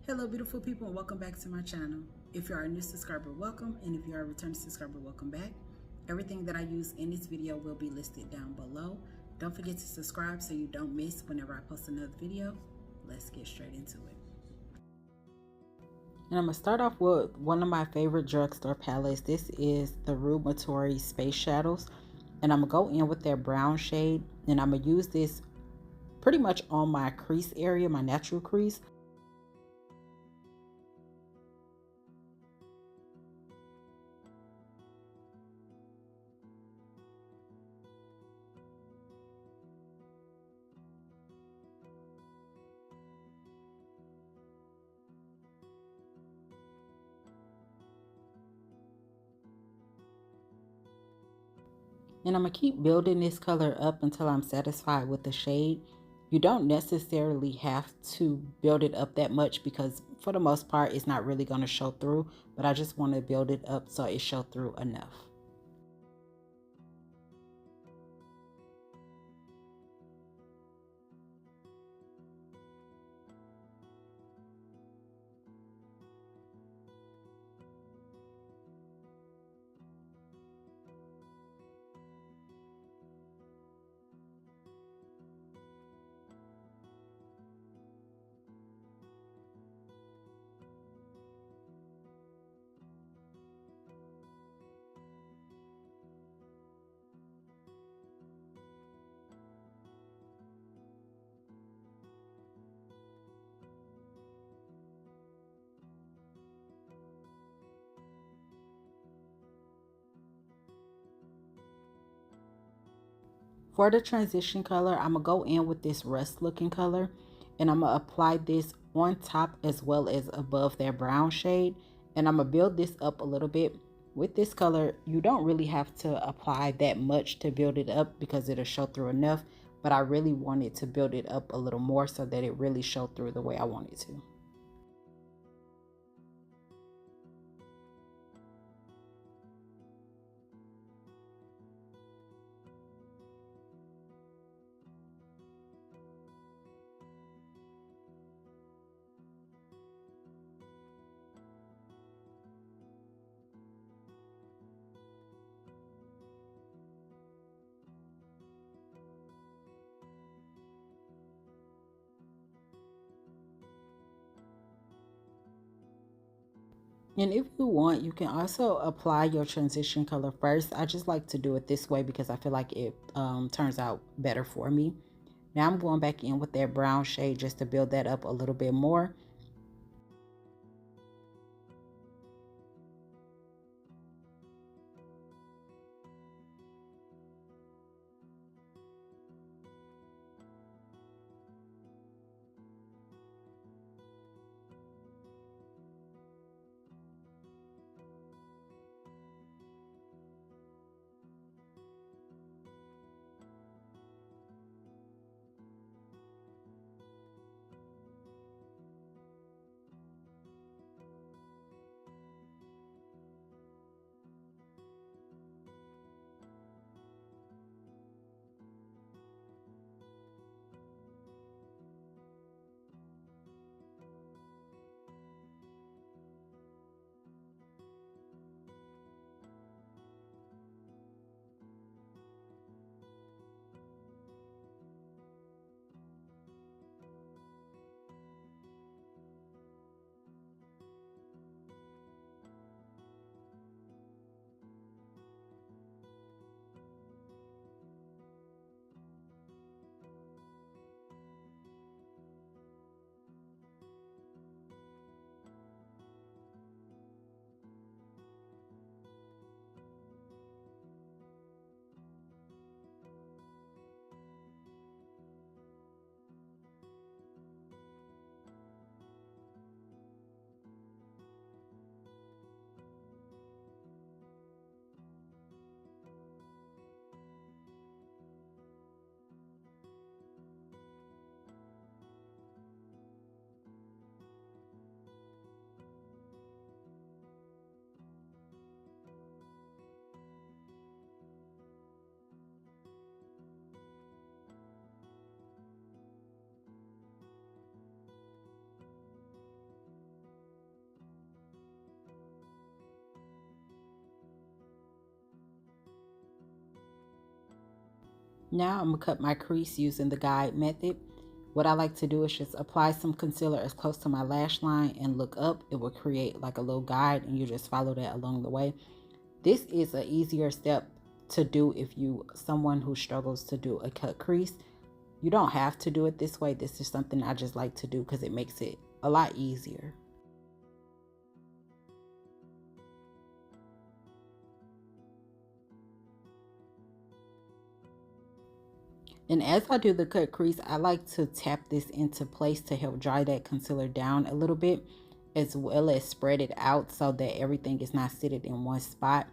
Hello beautiful people, and welcome back to my channel. If you are a new subscriber, welcome, and if you are a returning subscriber, welcome back. Everything that I use in this video will be listed down below. Don't forget to subscribe so you don't miss whenever I post another video. Let's get straight into it. And I'm going to start off with one of my favorite drugstore palettes. This is the Rudementary Speyeshadows, and I'm going to go in with their brown shade, and I'm going to use this pretty much on my crease area, my natural crease. And I'm going to keep building this color up until I'm satisfied with the shade. You don't necessarily have to build it up that much because for the most part, it's not really going to show through. But I just want to build it up so it shows through enough. For the transition color, I'm going to go in with this rust looking color, and I'm going to apply this on top as well as above that brown shade. And I'm going to build this up a little bit. With this color, you don't really have to apply that much to build it up because it'll show through enough. But I really wanted to build it up a little more so that it really showed through the way I wanted to. And if you want, you can also apply your transition color first. I just like to do it this way because I feel like it turns out better for me. Now I'm going back in with that brown shade just to build that up a little bit more. Now I'm going to cut my crease using the guide method. What I like to do is just apply some concealer as close to my lash line and look up. It will create like a little guide and you just follow that along the way. This is an easier step to do if you someone who struggles to do a cut crease. You don't have to do it this way. This is something I just like to do because it makes it a lot easier. And as I do the cut crease, I like to tap this into place to help dry that concealer down a little bit, as well as spread it out so that everything is not sitting in one spot.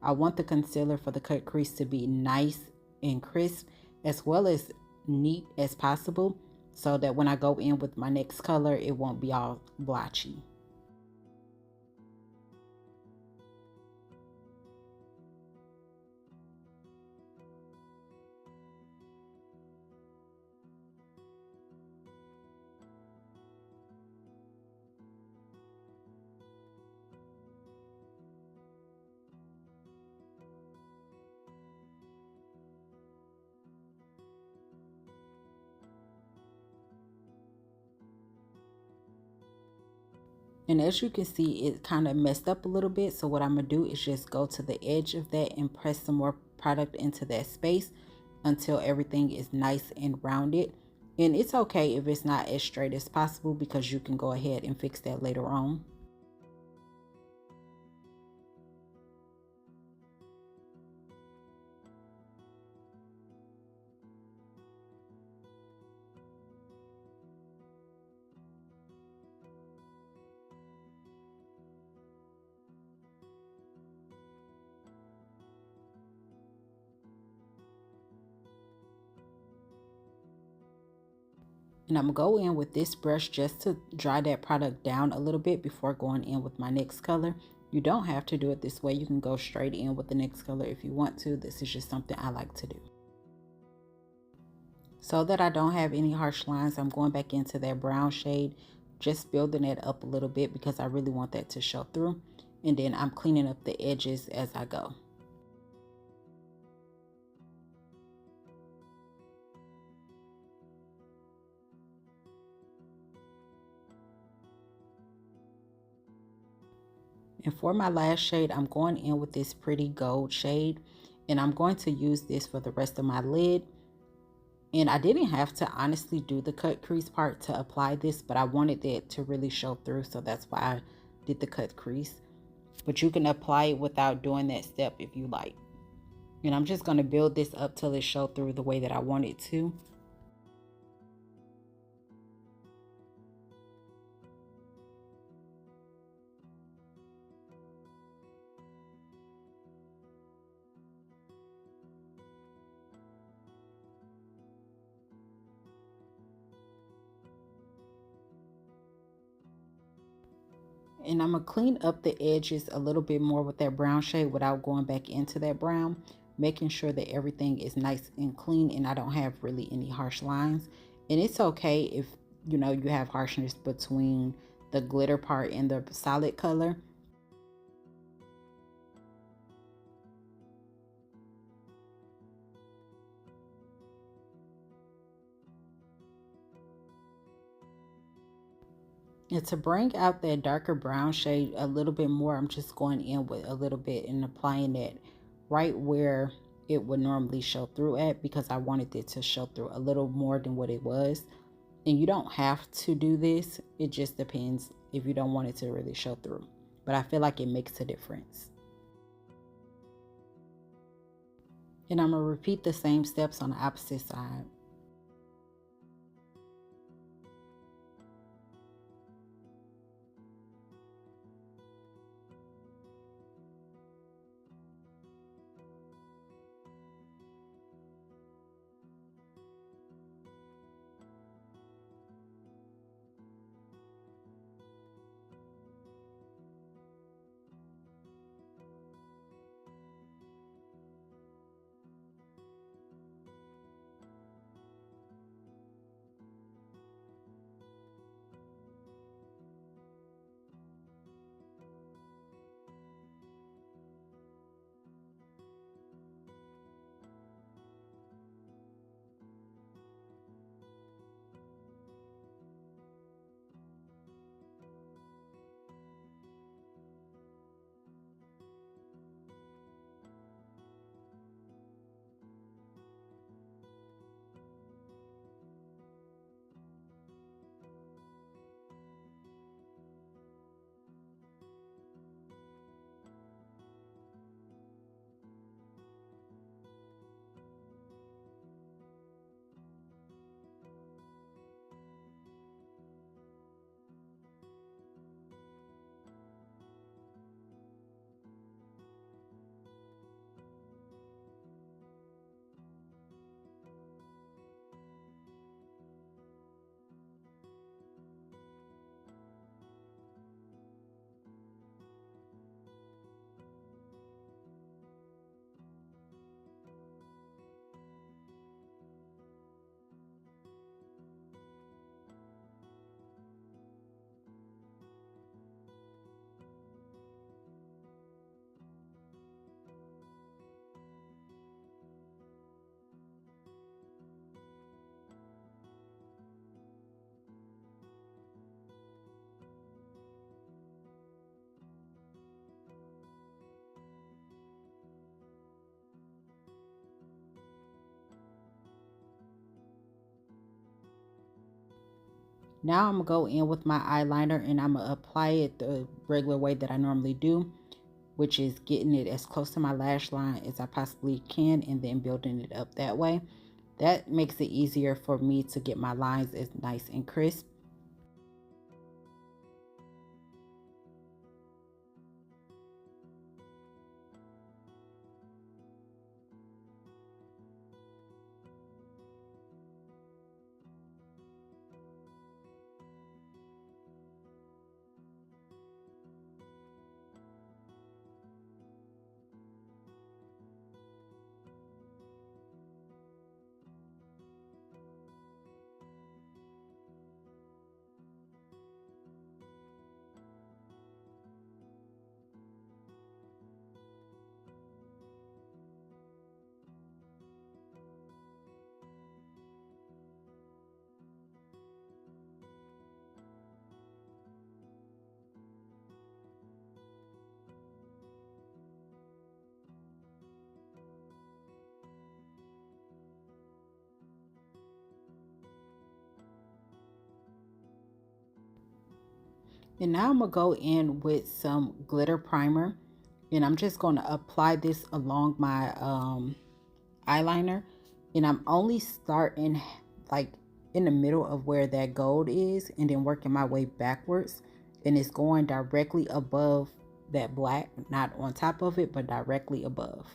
I want the concealer for the cut crease to be nice and crisp, as well as neat as possible, so that when I go in with my next color, it won't be all blotchy. And as you can see, it kind of messed up a little bit. So what I'm going to do is just go to the edge of that and press some more product into that space until everything is nice and rounded. And it's okay if it's not as straight as possible because you can go ahead and fix that later on. And I'm going to go in with this brush just to dry that product down a little bit before going in with my next color. You don't have to do it this way. You can go straight in with the next color if you want to. This is just something I like to do. So that I don't have any harsh lines, I'm going back into that brown shade, just building it up a little bit because I really want that to show through. And then I'm cleaning up the edges as I go. And for my last shade, I'm going in with this pretty gold shade. And I'm going to use this for the rest of my lid. And I didn't have to honestly do the cut crease part to apply this, but I wanted it to really show through. So that's why I did the cut crease. But you can apply it without doing that step if you like. And I'm just going to build this up till it show through the way that I want it to. And I'm going to clean up the edges a little bit more with that brown shade without going back into that brown, making sure that everything is nice and clean and I don't have really any harsh lines. And it's okay if, you know, you have harshness between the glitter part and the solid color. And to bring out that darker brown shade a little bit more, I'm just going in with a little bit and applying it right where it would normally show through at, because I wanted it to show through a little more than what it was. And you don't have to do this. It just depends if you don't want it to really show through. But I feel like it makes a difference. And I'm going to repeat the same steps on the opposite side. Now I'm going to go in with my eyeliner and I'm going to apply it the regular way that I normally do, which is getting it as close to my lash line as I possibly can and then building it up that way. That makes it easier for me to get my lines as nice and crisp. And now I'm going to go in with some glitter primer. And I'm just going to apply this along my eyeliner. And I'm only starting like in the middle of where that gold is and then working my way backwards. And it's going directly above that black, not on top of it, but directly above.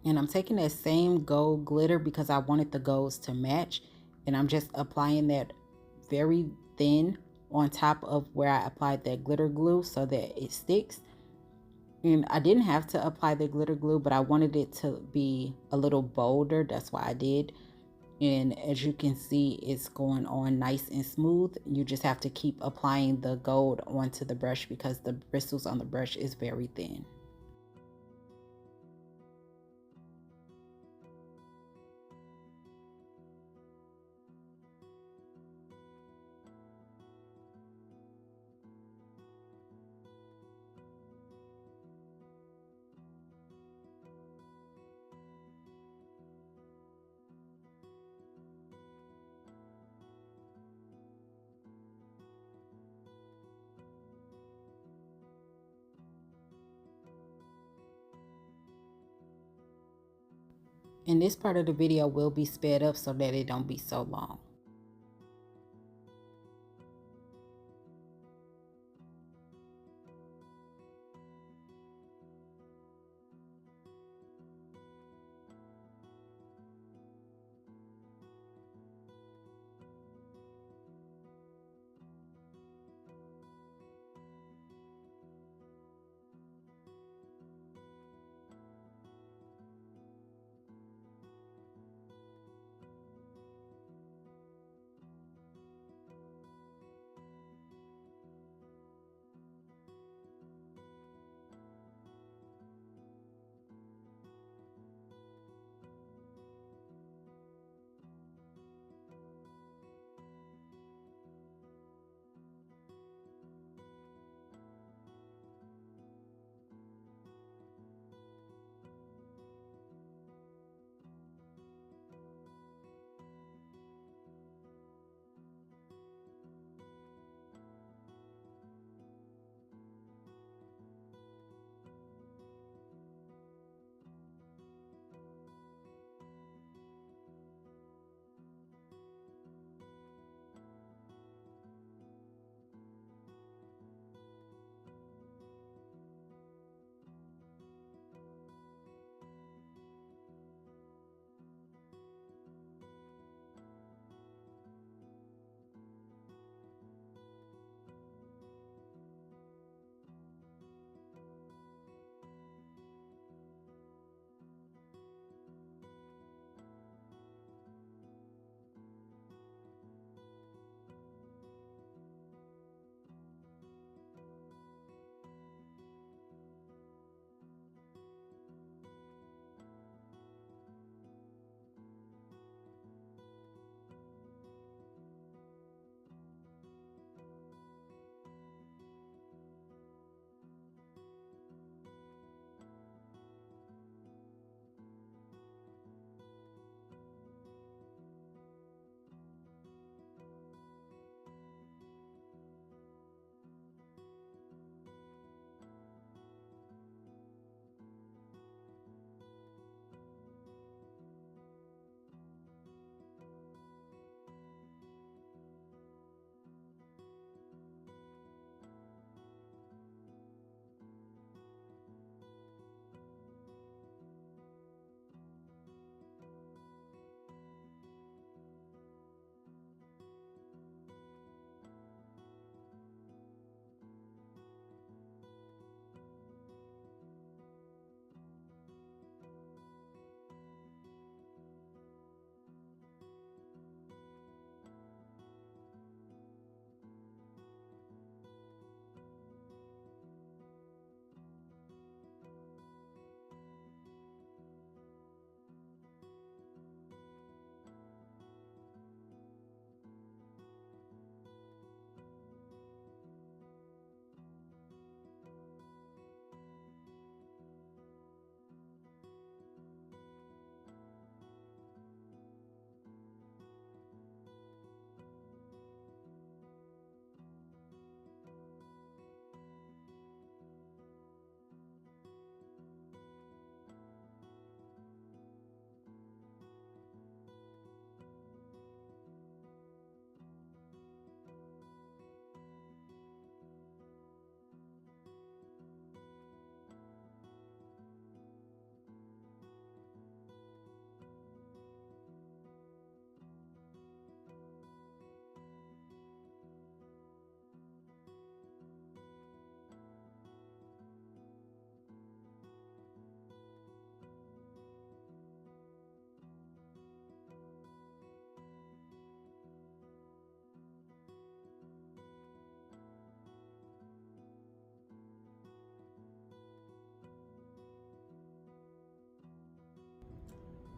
And I'm taking that same gold glitter because I wanted the golds to match. And I'm just applying that very thin on top of where I applied that glitter glue so that it sticks. And I didn't have to apply the glitter glue, but I wanted it to be a little bolder. That's why I did. And as you can see, it's going on nice and smooth. You just have to keep applying the gold onto the brush because the bristles on the brush is very thin. And this part of the video will be sped up so that it don't be so long.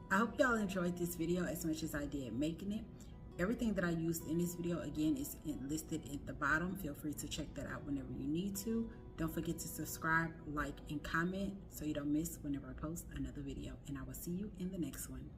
I hope y'all enjoyed this video as much as I did making it. Everything that I used in this video, again, is listed at the bottom. Feel free to check that out whenever you need to. Don't forget to subscribe, like, and comment so you don't miss whenever I post another video. And I will see you in the next one.